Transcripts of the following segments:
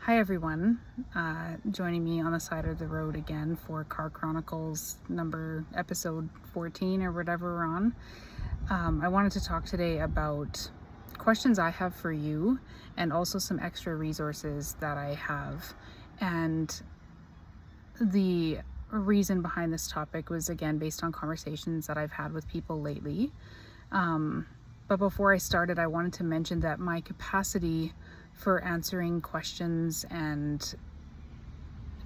Hi everyone, joining me on the side of the road again for Car Chronicles episode 14 or whatever we're on. I wanted to talk today about questions I have for you and also some extra resources that I have. And the reason behind this topic was again based on conversations that I've had with people lately. But before I started, I wanted to mention that my capacity for answering questions and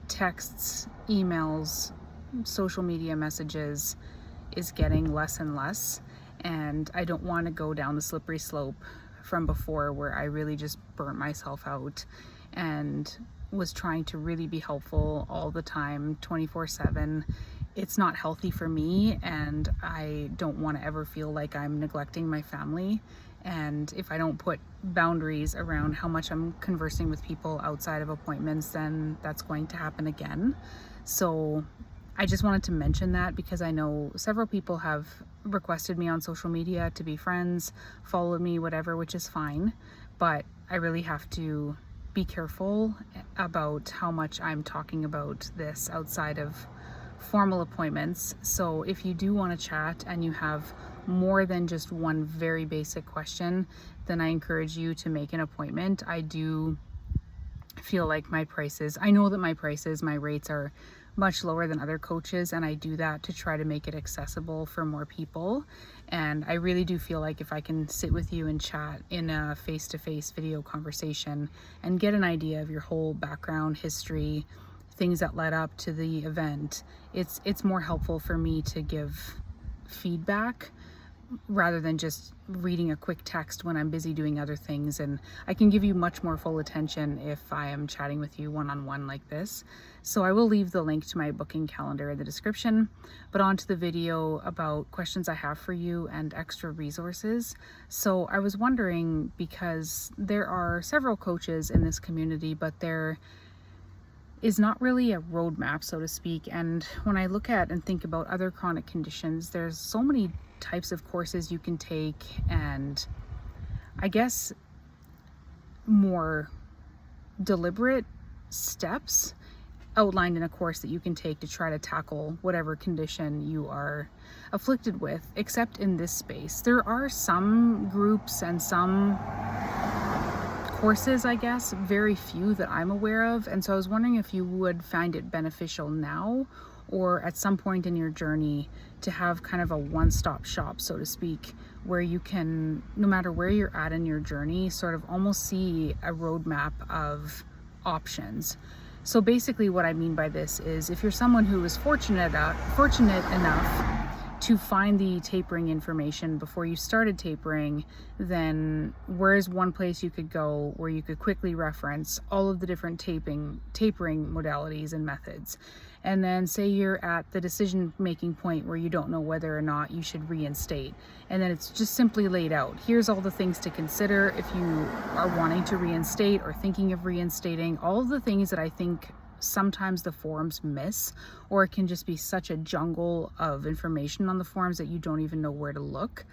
texts, emails, social media messages is getting less and less. And I don't want to go down the slippery slope from before where I really just burnt myself out and was trying to really be helpful all the time, 24/7. It's not healthy for me, and I don't want to ever feel like I'm neglecting my family. And if I don't put boundaries around how much I'm conversing with people outside of appointments, then that's going to happen again. So I just wanted to mention that because I know several people have requested me on social media to be friends, follow me, whatever, which is fine. But I really have to be careful about how much I'm talking about this outside of formal appointments. So if you do want to chat and you have more than just one very basic question, then I encourage you to make an appointment. I do feel like my rates are much lower than other coaches, and I do that to try to make it accessible for more people. And I really do feel like if I can sit with you and chat in a face-to-face video conversation and get an idea of your whole background, history, things that led up to the event, it's more helpful for me to give feedback rather than just reading a quick text when I'm busy doing other things. And I can give you much more full attention if I am chatting with you one-on-one like this. So I will leave the link to my booking calendar in the description, but on to the video about questions I have for you and extra resources. So I was wondering, because there are several coaches in this community, but there is not really a roadmap, so to speak. And when I look at and think about other chronic conditions, there's so many types of courses you can take, and I guess more deliberate steps outlined in a course that you can take to try to tackle whatever condition you are afflicted with. Except in this space, there are some groups and some courses, I guess, very few that I'm aware of. And so I was wondering if you would find it beneficial now or at some point in your journey to have kind of a one-stop shop, so to speak, where you can, no matter where you're at in your journey, sort of almost see a roadmap of options. So basically what I mean by this is, if you're someone who is fortunate enough to find the tapering information before you started tapering, then where's one place you could go where you could quickly reference all of the different tapering modalities and methods. And then say you're at the decision-making point where you don't know whether or not you should reinstate. And then it's just simply laid out. Here's all the things to consider if you are wanting to reinstate or thinking of reinstating, all of the things that I think sometimes the forums miss, or it can just be such a jungle of information on the forums that you don't even know where to look.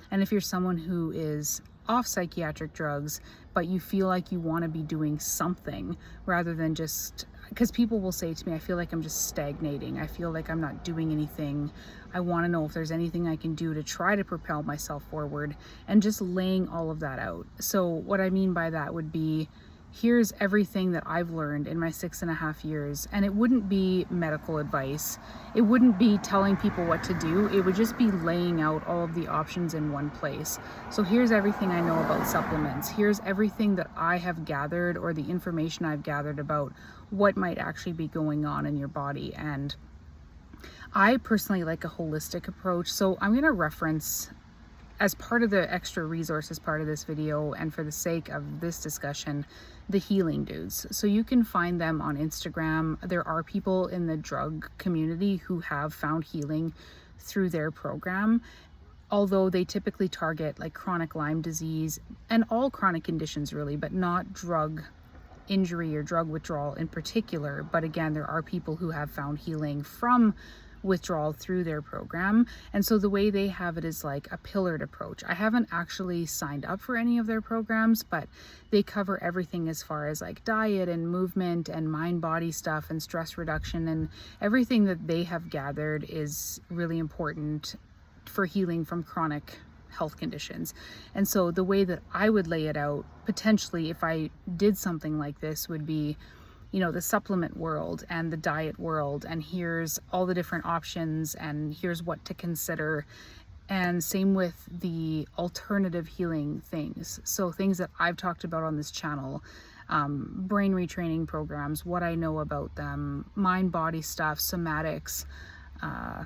And if you're someone who is off psychiatric drugs, but you feel like you want to be doing something rather than just, because people will say to me, I feel like I'm just stagnating. I feel like I'm not doing anything. I want to know if there's anything I can do to try to propel myself forward, and just laying all of that out. So what I mean by that would be, here's everything that I've learned in my 6.5 years. And it wouldn't be medical advice. It wouldn't be telling people what to do. It would just be laying out all of the options in one place. So here's everything I know about supplements. Here's everything that I have gathered, or the information I've gathered about what might actually be going on in your body. And I personally like a holistic approach. So I'm going to reference, as part of the extra resources part of this video and for the sake of this discussion, the Healing Dudes. So you can find them on Instagram. There are people in the drug community who have found healing through their program, although they typically target like chronic Lyme disease and all chronic conditions really, but not drug injury or drug withdrawal in particular. But again, there are people who have found healing from withdrawal through their program. And so the way they have it is like a pillared approach. I haven't actually signed up for any of their programs, but they cover everything as far as like diet and movement and mind body stuff and stress reduction, and everything that they have gathered is really important for healing from chronic health conditions. And so the way that I would lay it out potentially if I did something like this would be, you know, the supplement world and the diet world, and here's all the different options and here's what to consider. And same with the alternative healing things. So things that I've talked about on this channel, brain retraining programs, what I know about them, mind body stuff, somatics,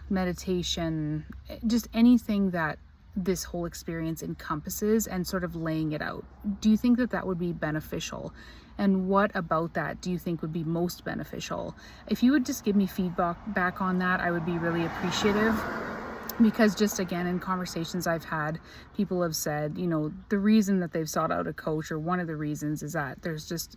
meditation, just anything that this whole experience encompasses, and sort of laying it out. Do you think that that would be beneficial? And what about that do you think would be most beneficial? If you would just give me feedback back on that, I would be really appreciative. Because just again, in conversations I've had, people have said, you know, the reason that they've sought out a coach, or one of the reasons, is that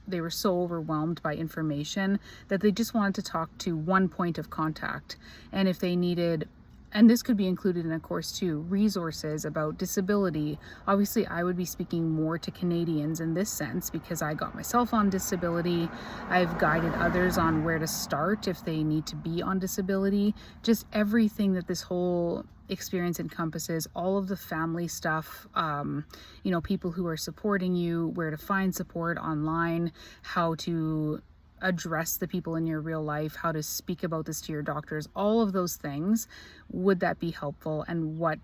they were so overwhelmed by information that they just wanted to talk to one point of contact. And if they needed, and this could be included in a course too, resources about disability. Obviously, I would be speaking more to Canadians in this sense because I got myself on disability. I've guided others on where to start if they need to be on disability. Just everything that this whole experience encompasses, all of the family stuff, you know, people who are supporting you, where to find support online, how to address the people in your real life, how to speak about this to your doctors, all of those things. Would that be helpful? And what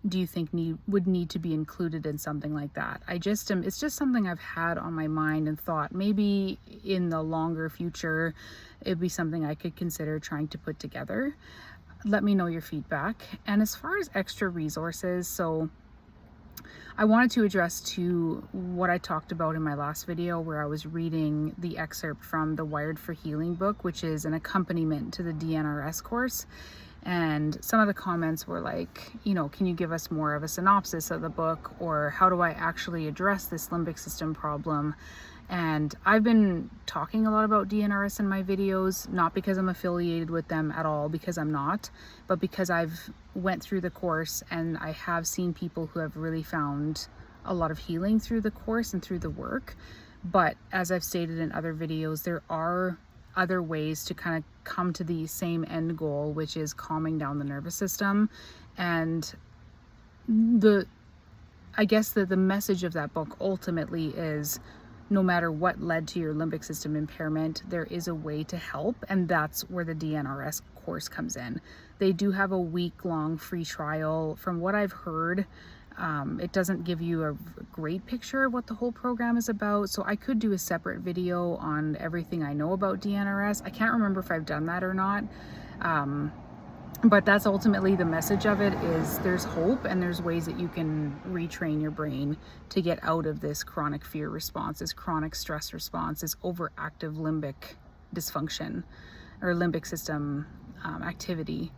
do you think would need to be included in something like that? It's just something I've had on my mind and thought maybe in the longer future, it'd be something I could consider trying to put together. Let me know your feedback. And as far as extra resources, so I wanted to address to what I talked about in my last video, where I was reading the excerpt from the Wired for Healing book, which is an accompaniment to the DNRS course. And some of the comments were like, you know, can you give us more of a synopsis of the book, or how do I actually address this limbic system problem? And I've been talking a lot about DNRS in my videos, not because I'm affiliated with them at all, because I'm not, but because I've went through the course and I have seen people who have really found a lot of healing through the course and through the work. But as I've stated in other videos, there are other ways to kind of come to the same end goal, which is calming down the nervous system. And I guess the message of that book ultimately is, no matter what led to your limbic system impairment, there is a way to help, and that's where the DNRS course comes in. They do have a week-long free trial. From what I've heard, it doesn't give you a great picture of what the whole program is about, so I could do a separate video on everything I know about DNRS. I can't remember if I've done that or not. But that's ultimately the message of it, is there's hope and there's ways that you can retrain your brain to get out of this chronic fear response, this chronic stress response, this overactive limbic dysfunction or limbic system activity.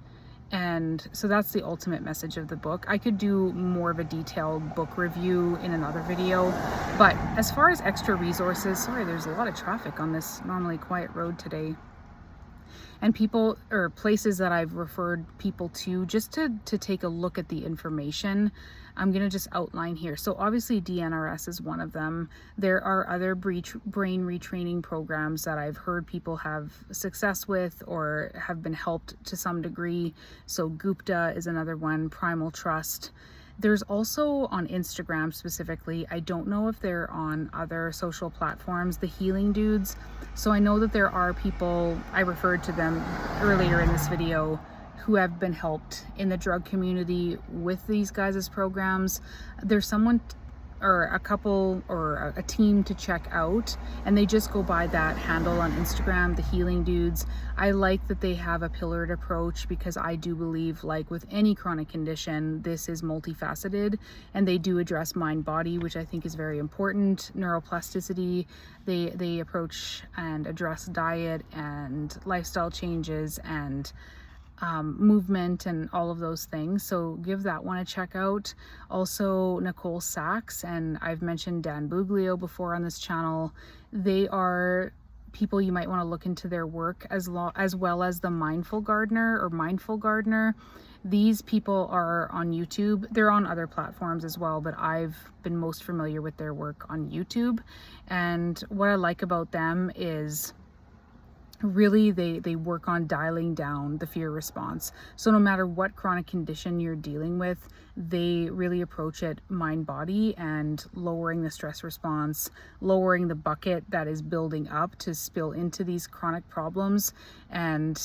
And so that's the ultimate message of the book. I could do more of a detailed book review in another video, but as far as extra resources, sorry, there's a lot of traffic on this normally quiet road today. And people, or places that I've referred people to just to take a look at the information, I'm going to just outline here. So obviously DNRS is one of them. There are other brain retraining programs that I've heard people have success with or have been helped to some degree. So Gupta is another one, Primal Trust. There's also on Instagram specifically, I don't know if they're on other social platforms, the Healing Dudes. So I know that there are people, I referred to them earlier in this video, who have been helped in the drug community with these guys' programs. There's someone or a couple or a team to check out, and they just go by that handle on Instagram, the Healing Dudes. I like that they have a pillared approach, because I do believe, like with any chronic condition, this is multifaceted, and they do address mind body, which I think is very important. Neuroplasticity, they approach and address diet and lifestyle changes and movement and all of those things. So give that one a check out. Also Nicole Sachs, and I've mentioned Dan Buglio before on this channel. They are people you might want to look into their work, as well as the Mindful Gardener or Mindful Gardener. These people are on YouTube. They're on other platforms as well, but I've been most familiar with their work on YouTube. And what I like about them is really they work on dialing down the fear response. So no matter what chronic condition you're dealing with, they really approach it mind body and lowering the stress response, lowering the bucket that is building up to spill into these chronic problems. And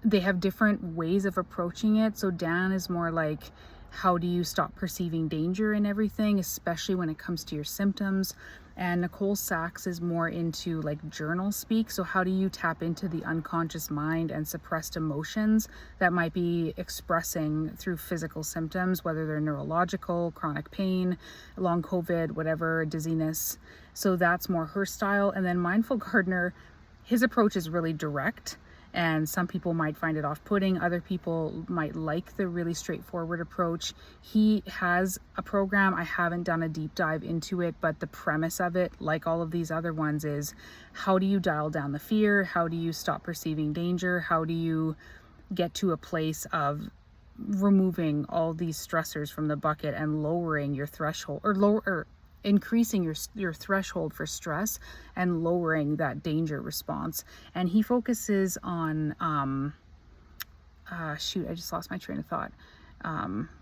they have different ways of approaching it. So Dan is more like, how do you stop perceiving danger in everything, especially when it comes to your symptoms? And Nicole Sachs is more into like journal speak. So how do you tap into the unconscious mind and suppressed emotions that might be expressing through physical symptoms, whether they're neurological, chronic pain, long COVID, whatever, dizziness. So that's more her style. And then Mindful Gardener, his approach is really direct. And some people might find it off-putting. Other people might like the really straightforward approach. He has a program. I haven't done a deep dive into it, but the premise of it, like all of these other ones, is how do you dial down the fear? How do you stop perceiving danger? How do you get to a place of removing all these stressors from the bucket and lowering your threshold, or increasing your threshold for stress and lowering that danger response? And he focuses on shoot, I just lost my train of thought.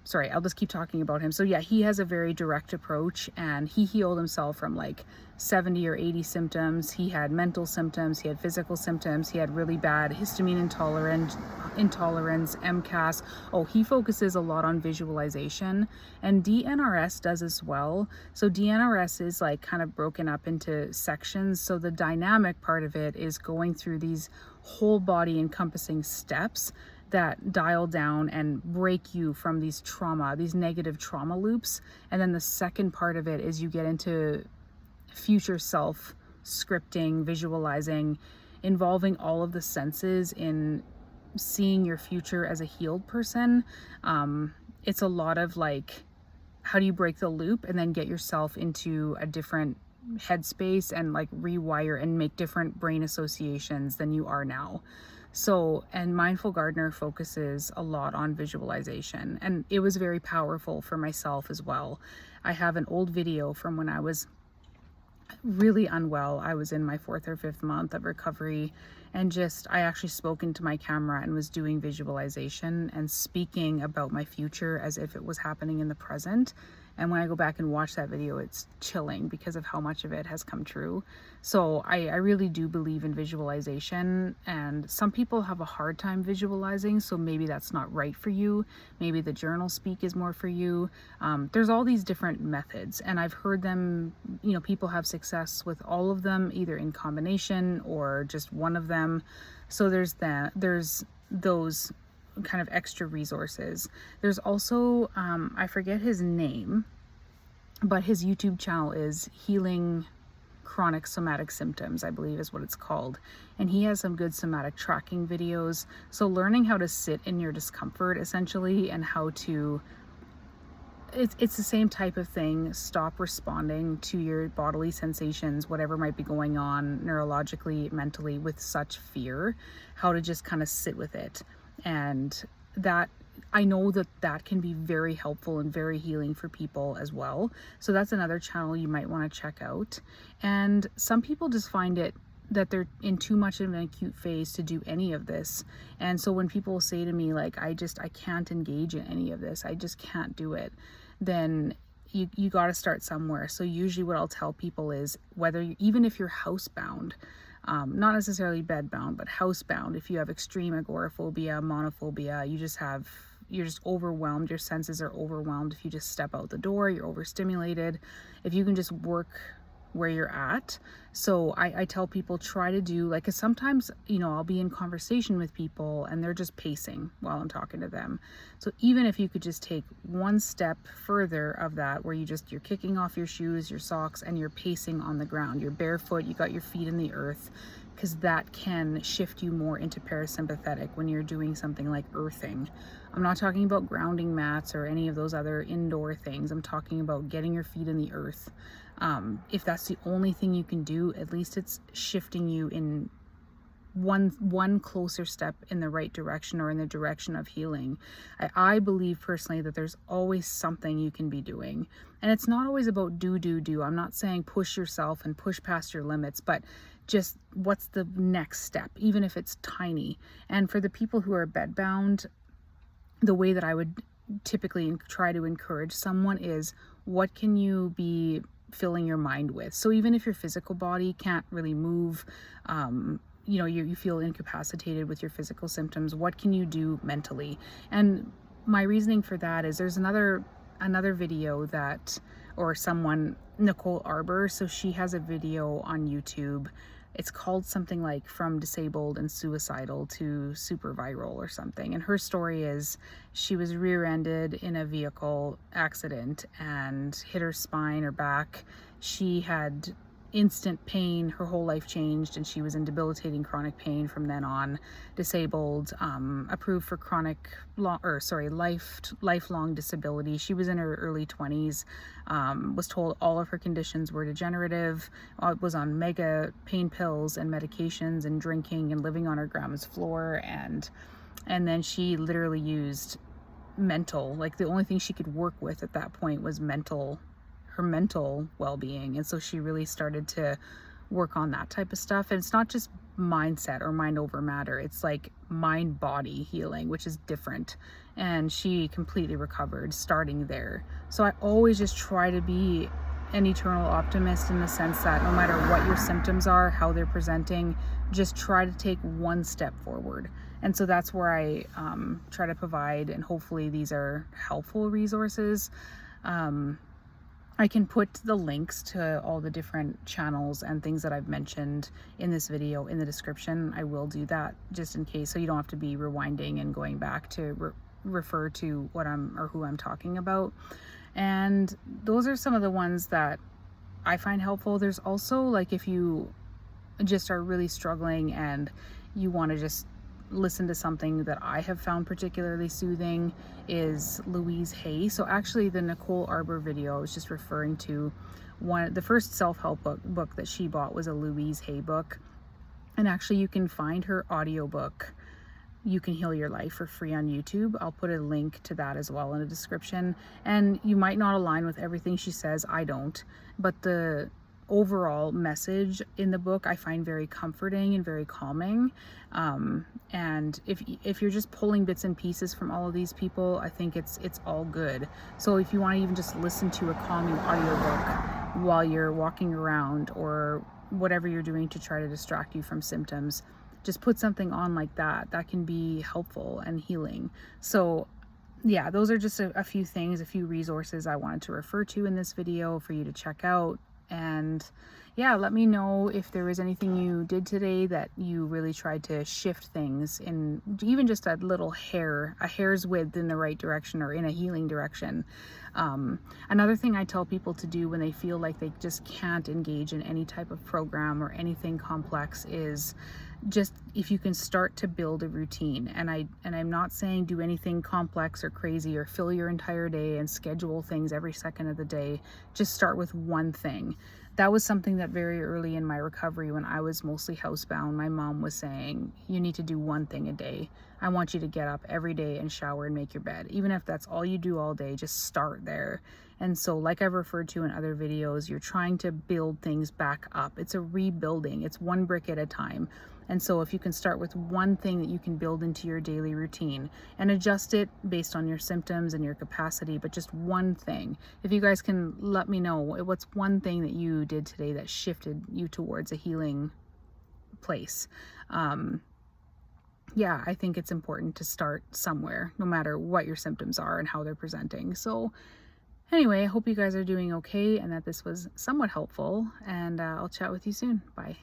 Sorry, I'll just keep talking about him. So yeah, he has a very direct approach, and he healed himself from like 70 or 80 symptoms. He had mental symptoms, he had physical symptoms, he had really bad histamine intolerance, MCAS. Oh, he focuses a lot on visualization, and DNRS does as well. So DNRS is like kind of broken up into sections. So the dynamic part of it is going through these whole body encompassing steps that dial down and break you from these negative trauma loops. And then the second part of it is you get into future self scripting, visualizing, involving all of the senses in seeing your future as a healed person. It's a lot of like, how do you break the loop and then get yourself into a different headspace and like rewire and make different brain associations than you are now. So, and Mindful Gardener focuses a lot on visualization, and it was very powerful for myself as well. I have an old video from when I was really unwell. I was in my 4th or 5th month of recovery, and I actually spoke into my camera and was doing visualization and speaking about my future as if it was happening in the present. And when I go back and watch that video, it's chilling because of how much of it has come true. So I really do believe in visualization, and some people have a hard time visualizing, so maybe that's not right for you. Maybe the journal speak is more for you. There's all these different methods, and I've heard them, people have success with all of them, either in combination or just one of them. So there's those kind of extra resources. There's also, I forget his name, but his YouTube channel is Healing Chronic Somatic Symptoms, I believe is what it's called. And he has some good somatic tracking videos. So learning how to sit in your discomfort essentially, and how to, it's the same type of thing. Stop responding to your bodily sensations, whatever might be going on neurologically, mentally, with such fear, how to just kind of sit with it. And that, I know that can be very helpful and very healing for people as well. So that's another channel you might want to check out. And some people just find it that they're in too much of an acute phase to do any of this. And so when people say to me like, I can't engage in any of this, I just can't do it, then you got to start somewhere. So usually what I'll tell people is, even if you're housebound, not necessarily bedbound, but housebound, if you have extreme agoraphobia, monophobia, you're just overwhelmed, your senses are overwhelmed. If you just step out the door, you're overstimulated. If you can just work where you're at. So I tell people, try to do like, 'cause sometimes, I'll be in conversation with people and they're just pacing while I'm talking to them. So even if you could just take one step further of that, where you're kicking off your shoes, your socks, and you're pacing on the ground, you're barefoot, you got your feet in the earth, because that can shift you more into parasympathetic when you're doing something like earthing. I'm not talking about grounding mats or any of those other indoor things. I'm talking about getting your feet in the earth. If that's the only thing you can do, do, at least it's shifting you in one closer step in the right direction, or in the direction of healing. I believe personally that there's always something you can be doing, and it's not always about do. I'm not saying push yourself and push past your limits, but just what's the next step, even if it's tiny. And for the people who are bedbound, the way that I would typically try to encourage someone is, what can you be filling your mind with? So even if your physical body can't really move, you feel incapacitated with your physical symptoms, what can you do mentally? And my reasoning for that is, there's another video that, or someone, Nicole Arbor, so she has a video on YouTube. It's called something like From Disabled and Suicidal to Super Viral or something. And her story is, she was rear-ended in a vehicle accident and hit her spine or back. She had instant pain, her whole life changed, and she was in debilitating chronic pain from then on. Disabled, approved for lifelong disability. She was in her early 20s, was told all of her conditions were degenerative, was on mega pain pills and medications and drinking and living on her grandma's floor, and then she literally used mental, like the only thing she could work with at that point was her mental well-being. And so she really started to work on that type of stuff. And it's not just mindset or mind over matter, it's like mind body healing, which is different. And she completely recovered starting there. So I always just try to be an eternal optimist, in the sense that no matter what your symptoms are, how they're presenting, just try to take one step forward. And so that's where I try to provide, and hopefully these are helpful resources. I can put the links to all the different channels and things that I've mentioned in this video in the description. I will do that just in case, so you don't have to be rewinding and going back to refer to what who I'm talking about. And those are some of the ones that I find helpful. There's also, like, if you just are really struggling and you want to just listen to something that I have found particularly soothing, is Louise Hay. So actually the Nicole Arbor video I was just referring to, the first self-help book that she bought was a Louise Hay book. And actually you can find her audiobook, You Can Heal Your Life, for free on YouTube. I'll put a link to that as well in the description. And you might not align with everything she says, I don't, but the overall message in the book I find very comforting and very calming. And if you're just pulling bits and pieces from all of these people, I think it's all good. So if you want to even just listen to a calming audiobook while you're walking around or whatever you're doing to try to distract you from symptoms, just put something on like that. That can be helpful and healing. So yeah, those are just a few things, a few resources I wanted to refer to in this video for you to check out. And yeah, let me know if there was anything you did today that you really tried to shift things in, even just a hair's width in the right direction or in a healing direction. Another thing I tell people to do when they feel like they just can't engage in any type of program or anything complex is just, if you can start to build a routine. And I'm not saying do anything complex or crazy or fill your entire day and schedule things every second of the day. Just start with one thing. That was something that very early in my recovery, when I was mostly housebound, my mom was saying, you need to do one thing a day. I want you to get up every day and shower and make your bed. Even if that's all you do all day, just start there. And so, like I've referred to in other videos, you're trying to build things back up. It's a rebuilding. It's one brick at a time. And so if you can start with one thing that you can build into your daily routine and adjust it based on your symptoms and your capacity, but just one thing. If you guys can let me know, what's one thing that you did today that shifted you towards a healing place? Yeah, I think it's important to start somewhere, no matter what your symptoms are and how they're presenting. So anyway, I hope you guys are doing okay and that this was somewhat helpful, and I'll chat with you soon. Bye.